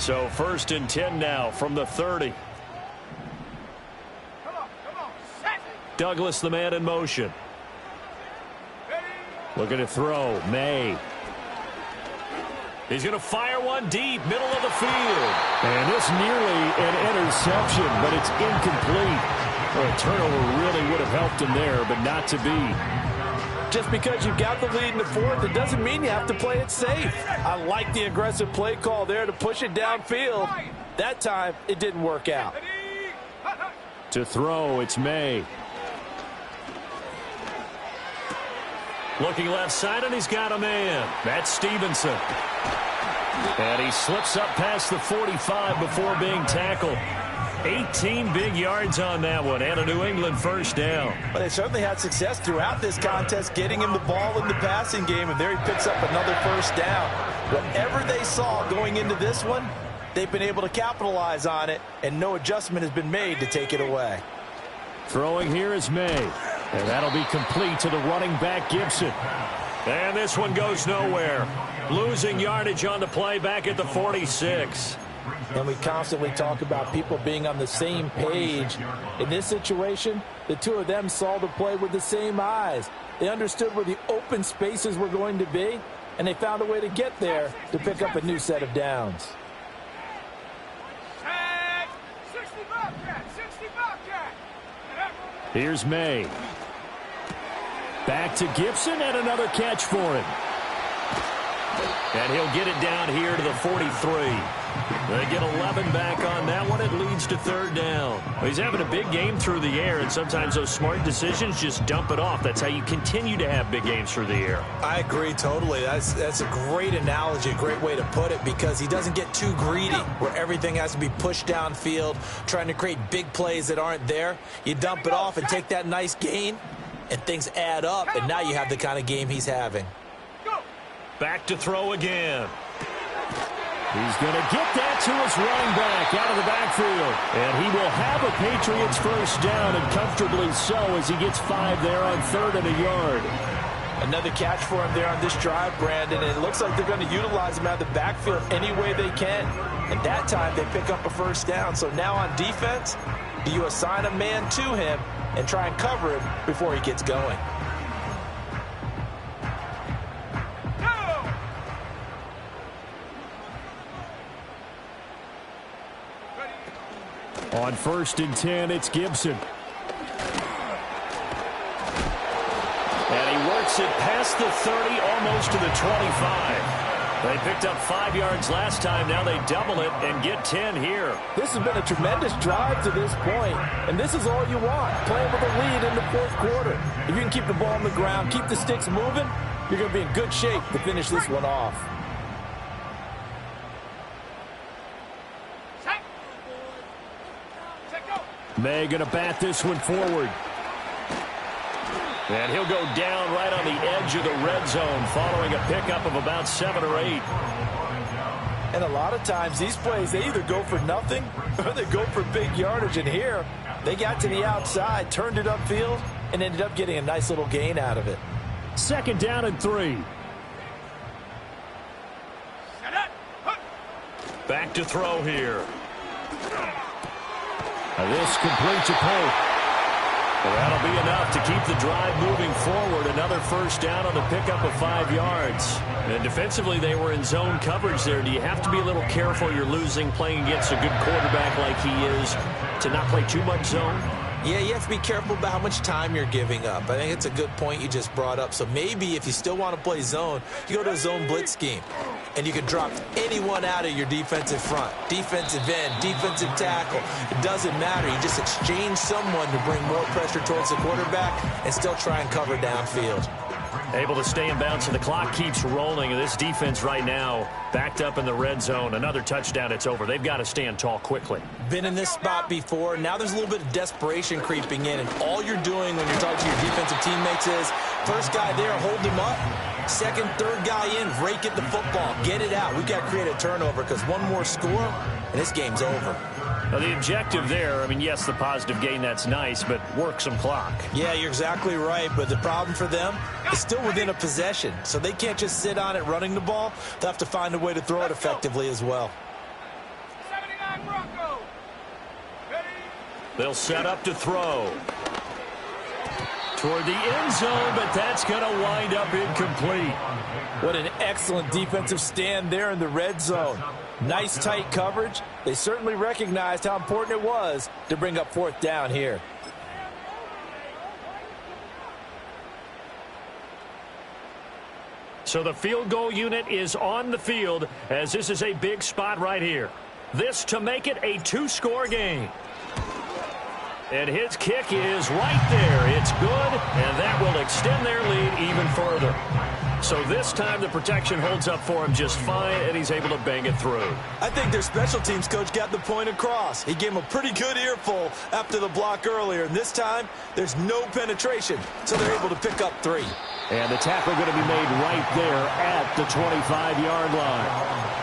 So 1st and 10 now from the 30. Douglas, the man in motion. Looking to throw. May. He's going to fire one deep, middle of the field. And this nearly an interception, but it's incomplete. Well, a turnover really would have helped him there, but not to be. Just because you've got the lead in the 4th, it doesn't mean you have to play it safe. I like the aggressive play call there to push it downfield. That time, it didn't work out. To throw, it's May. Looking left side, and he's got a man. That's Stevenson. And he slips up past the 45 before being tackled. 18 big yards on that one, and a New England 1st down. But they certainly had success throughout this contest getting him the ball in the passing game, and there he picks up another 1st down. Whatever they saw going into this one, they've been able to capitalize on it, and no adjustment has been made to take it away. Throwing here is May. And that'll be complete to the running back, Gibson. And this one goes nowhere. Losing yardage on the play back at the 46. And we constantly talk about people being on the same page. In this situation, the two of them saw the play with the same eyes. They understood where the open spaces were going to be, and they found a way to get there to pick up a new set of downs. Here's May. Back to Gibson, and another catch for him. And he'll get it down here to the 43. They get 11 back on that one. It leads to 3rd down. Well, he's having a big game through the air, and sometimes those smart decisions just dump it off. That's how you continue to have big games through the air. I agree totally. That's a great analogy, a great way to put it, because he doesn't get too greedy where everything has to be pushed downfield, trying to create big plays that aren't there. You dump it off and take that nice gain, and things add up, and now you have the kind of game he's having. Back to throw again. He's going to get that to his running back out of the backfield. And he will have a Patriots 1st down, and comfortably so, as he gets 5 there on 3rd and a yard. Another catch for him there on this drive, Brandon, and it looks like they're going to utilize him out of the backfield any way they can. And that time they pick up a 1st down. So now on defense, do you assign a man to him and try and cover him before he gets going? On 1st and 10, it's Gibson. makes it past the 30, almost to the 25. They picked up 5 yards last time. Now they double it and get 10 here. This has been a tremendous drive to this point, and this is all you want, playing with a lead in the fourth quarter. If you can keep the ball on the ground, keep the sticks moving, you're going to be in good shape to finish this one off. May going to bat this one forward. And he'll go down right on the edge of the red zone following a pickup of about 7 or 8. And a lot of times these plays, they either go for nothing or they go for big yardage. And here, they got to the outside, turned it upfield, and ended up getting a nice little gain out of it. 2nd down and 3. Back to throw here. This complete to Pope. Well, that'll be enough to keep the drive moving forward. Another first down on the pickup of 5 yards. And defensively, they were in zone coverage there. Do you have to be a little careful you're losing playing against a good quarterback like he is to not play too much zone? Yeah, you have to be careful about how much time you're giving up. I think it's a good point you just brought up. So maybe if you still want to play zone, you go to a zone blitz scheme. And you can drop anyone out of your defensive front. Defensive end, defensive tackle. It doesn't matter. You just exchange someone to bring more pressure towards the quarterback and still try and cover downfield. Able to stay in bounds, and the clock keeps rolling. This defense right now backed up in the red zone. Another touchdown, it's over. They've got to stand tall quickly. Been in this spot before. Now there's a little bit of desperation creeping in, and all you're doing when you're talking to your defensive teammates is first guy there, hold him up. Second, third guy in, rake at the football. Get it out. We've got to create a turnover because one more score, and this game's over. Now, the objective there, I mean, yes, the positive gain, that's nice, but work some clock. Yeah, you're exactly right, but the problem for them is still within a possession, so they can't just sit on it running the ball. They'll have to find a way to throw it effectively as well. 79 Broncos. Ready? They'll set up to throw. Toward the end zone, but that's going to wind up incomplete. What an excellent defensive stand there in the red zone. Nice tight coverage. They certainly recognized how important it was to bring up 4th down here. So the field goal unit is on the field as this is a big spot right here. This to make it a 2-score game. And his kick is right there. It's good, and that will extend their lead even further. So this time the protection holds up for him just fine, and he's able to bang it through. I think their special teams coach got the point across. He gave him a pretty good earful after the block earlier, and this time there's no penetration, so they're able to pick up 3. And the tackle going to be made right there at the 25-yard line.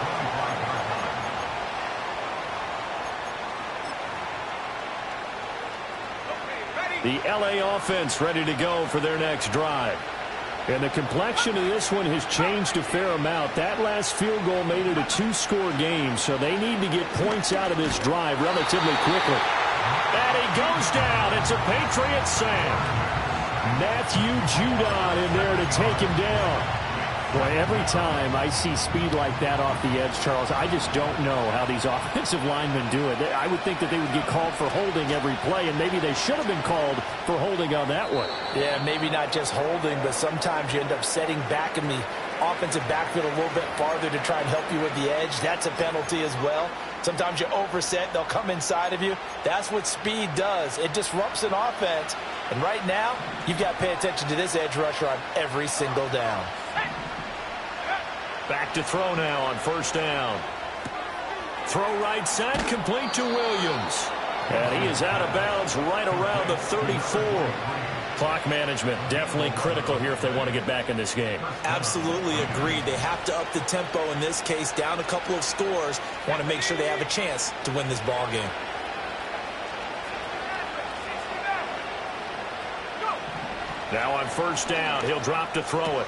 The LA offense ready to go for their next drive. And the complexion of this one has changed a fair amount. That last field goal made it a 2-score game, so they need to get points out of this drive relatively quickly. And he goes down. It's a Patriot sack. Matthew Judon in there to take him down. Boy, every time I see speed like that off the edge, Charles, I just don't know how these offensive linemen do it. I would think that they would get called for holding every play, and maybe they should have been called for holding on that one. Yeah, maybe not just holding, but sometimes you end up setting back in the offensive backfield a little bit farther to try and help you with the edge. That's a penalty as well. Sometimes you overset, they'll come inside of you. That's what speed does. It disrupts an offense. And right now, you've got to pay attention to this edge rusher on every single down. Back to throw now on 1st down. Throw right side, complete to Williams. And he is out of bounds right around the 34. Clock management definitely critical here if they want to get back in this game. Absolutely agreed. They have to up the tempo in this case, down a couple of scores. Want to make sure they have a chance to win this ball game. Now on 1st down, he'll drop to throw it.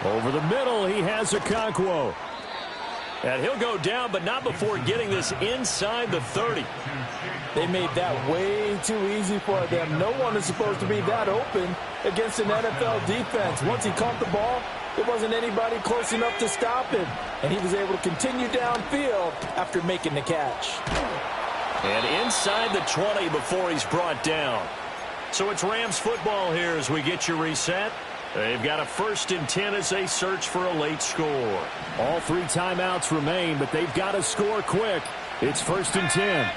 Over the middle, he has Okonkwo. And he'll go down, but not before getting this inside the 30. They made that way too easy for them. No one is supposed to be that open against an NFL defense. Once he caught the ball, there wasn't anybody close enough to stop him. And he was able to continue downfield after making the catch. And inside the 20 before he's brought down. So it's Rams football here as we get you reset. They've got a 1st and 10 as they search for a late score. All 3 timeouts remain, but they've got to score quick. It's 1st and 10.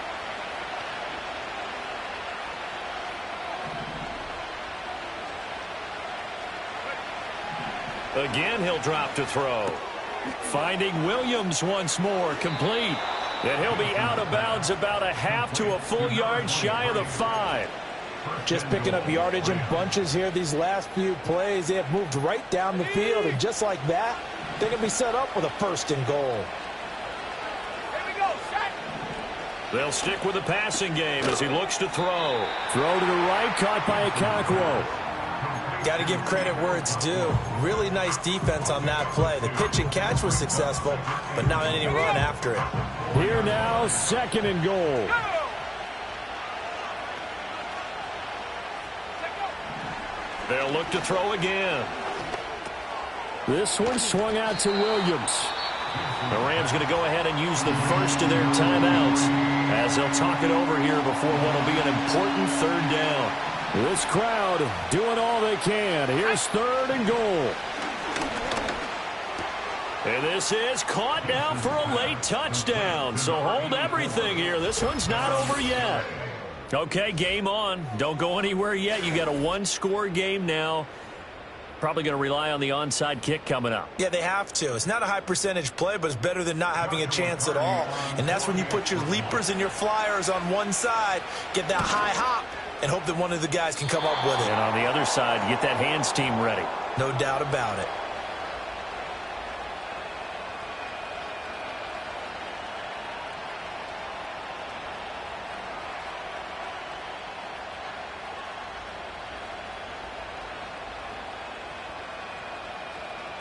Again, he'll drop to throw. Finding Williams once more, complete. And he'll be out of bounds about a half to a full yard shy of the 5. Just picking up yardage in bunches here these last few plays. They have moved right down the field, and just like that, they're going to be set up with a 1st and goal. Here we go, set. They'll stick with the passing game as he looks to throw. Throw to the right, caught by Okonkwo. Got to give credit where it's due. Really nice defense on that play. The pitch and catch was successful, but not any run after it. Here now, 2nd and goal. They'll look to throw again. This one swung out to Williams. The Rams going to go ahead and use the first of their timeouts as they'll talk it over here before what will be an important 3rd down. This crowd doing all they can. Here's 3rd and goal. And this is caught now for a late touchdown. So hold everything here. This one's not over yet. Okay, game on. Don't go anywhere yet. You got a 1-score game now. Probably going to rely on the onside kick coming up. Yeah, they have to. It's not a high percentage play, but it's better than not having a chance at all. And that's when you put your leapers and your flyers on one side, get that high hop, and hope that one of the guys can come up with it. And on the other side, get that hands team ready. No doubt about it.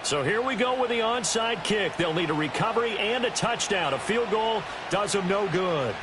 So here we go with the onside kick. They'll need a recovery and a touchdown. A field goal does them no good.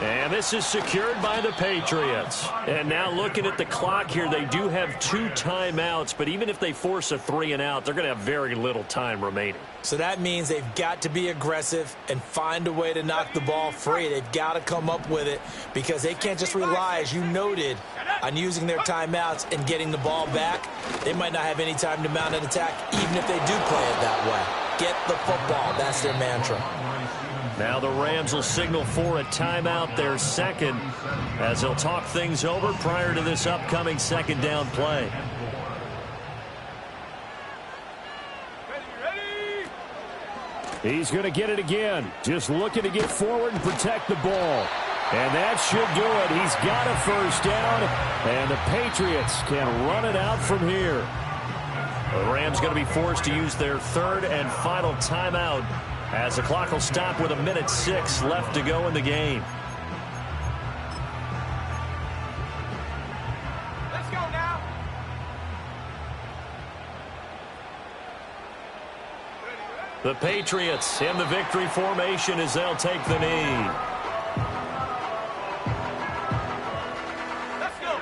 And this is secured by the Patriots. And now looking at the clock here, they do have 2 timeouts, but even if they force a 3 and out, they're going to have very little time remaining. So that means they've got to be aggressive and find a way to knock the ball free. They've got to come up with it because they can't just rely, as you noted, on using their timeouts and getting the ball back. They might not have any time to mount an attack, even if they do play it that way. Get the football. That's their mantra. Now the Rams will signal for a timeout, their 2nd, as they'll talk things over prior to this upcoming 2nd down play. Ready. He's going to get it again. Just looking to get forward and protect the ball. And that should do it. He's got a 1st down, and the Patriots can run it out from here. The Rams going to be forced to use their 3rd and final timeout as the clock will stop with 1:06 left to go in the game. Let's go now. The Patriots in the victory formation as they'll take the knee. Let's go.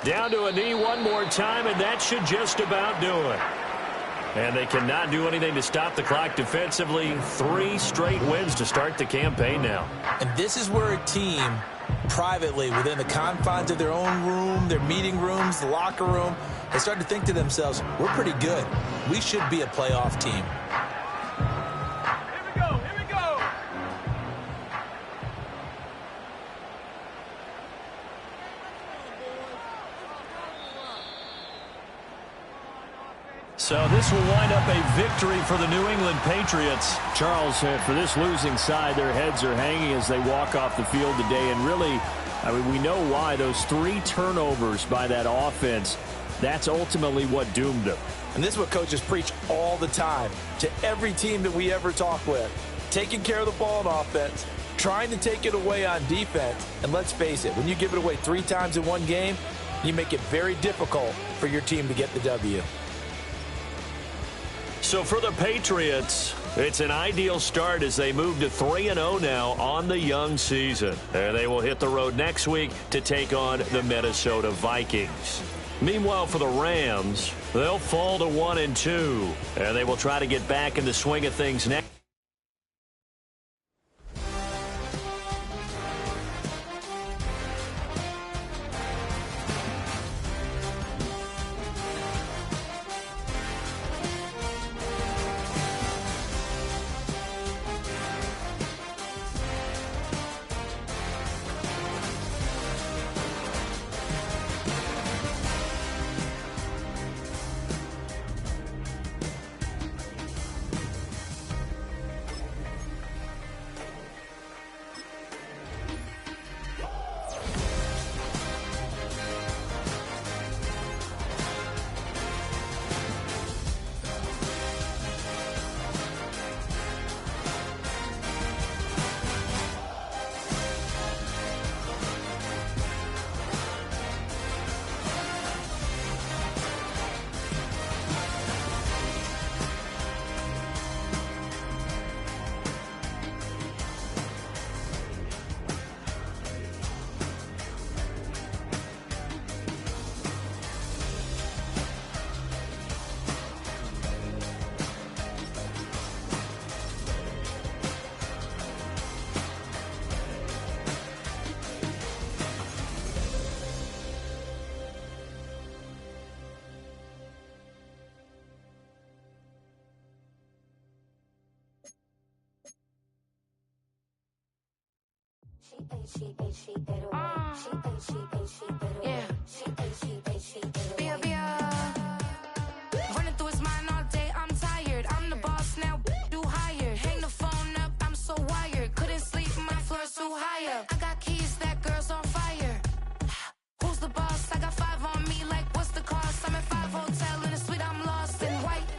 Down to a knee one more time, and that should just about do it. And they cannot do anything to stop the clock defensively. 3 straight wins to start the campaign now. And this is where a team, privately, within the confines of their own room, their meeting rooms, the locker room, they start to think to themselves, we're pretty good. We should be a playoff team. Here we go. Here we go. So this will wind up a victory for the New England Patriots. Charles, for this losing side, their heads are hanging as they walk off the field today. And really, I mean, we know why. Those 3 turnovers by that offense, that's ultimately what doomed them. And this is what coaches preach all the time to every team that we ever talk with. Taking care of the ball on offense, trying to take it away on defense. And let's face it, when you give it away 3 times in one game, you make it very difficult for your team to get the W. So for the Patriots, it's an ideal start as they move to 3-0 now on the young season. And they will hit the road next week to take on the Minnesota Vikings. Meanwhile, for the Rams, they'll fall to 1-2, and they will try to get back in the swing of things next. Running through his mind all day, I'm tired. I'm the boss now, do higher. Hang the phone up, I'm so wired. Couldn't sleep, my floor's too high up. I got keys, that girl's on fire. Who's the boss? I got 5 on me, like what's the cost? I'm at 5 hotel in a suite, I'm lost in white.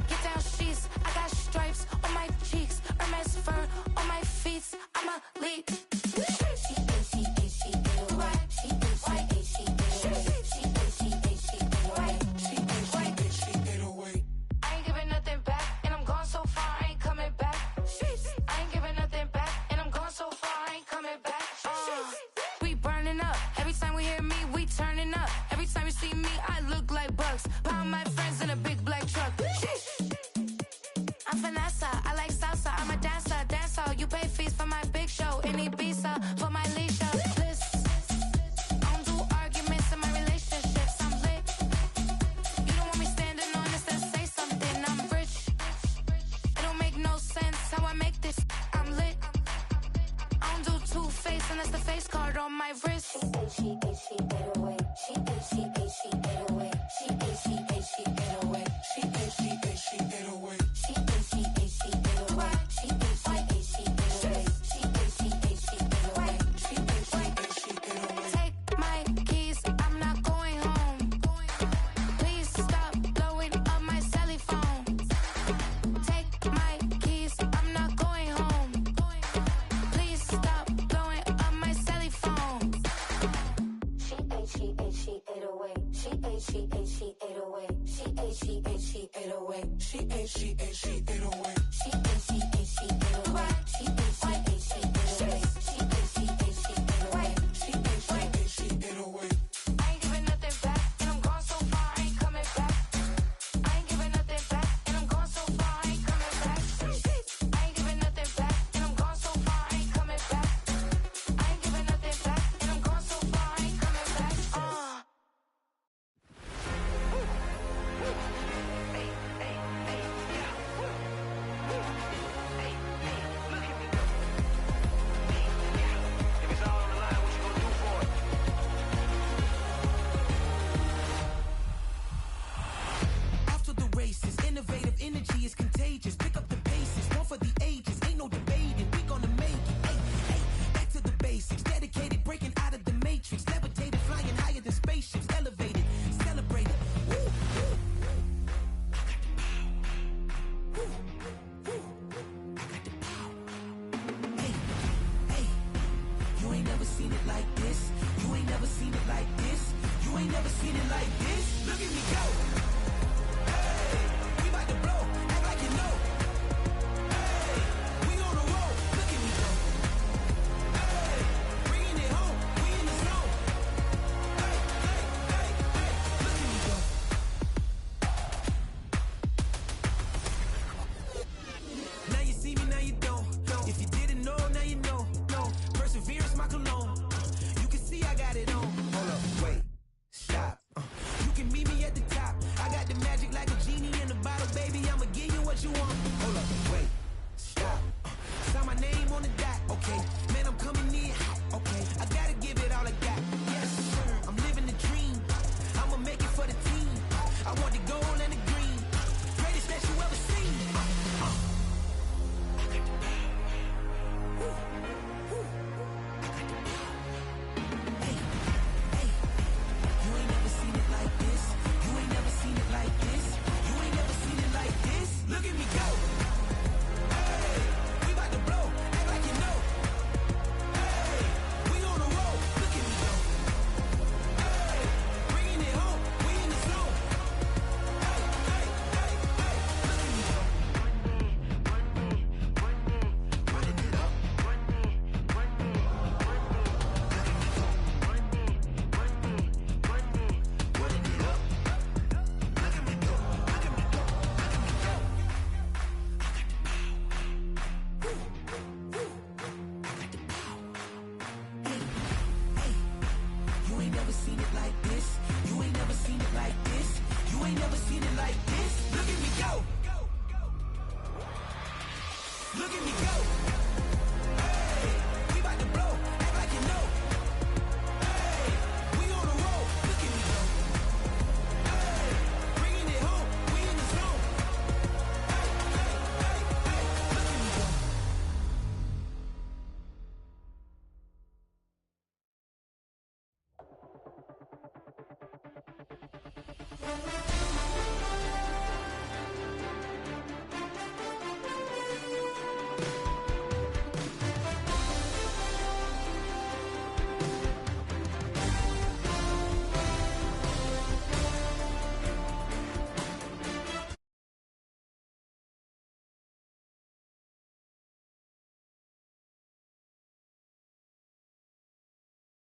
Get down sheets, I got stripes on my cheeks, Hermes fur on my feet. I'm a lead. She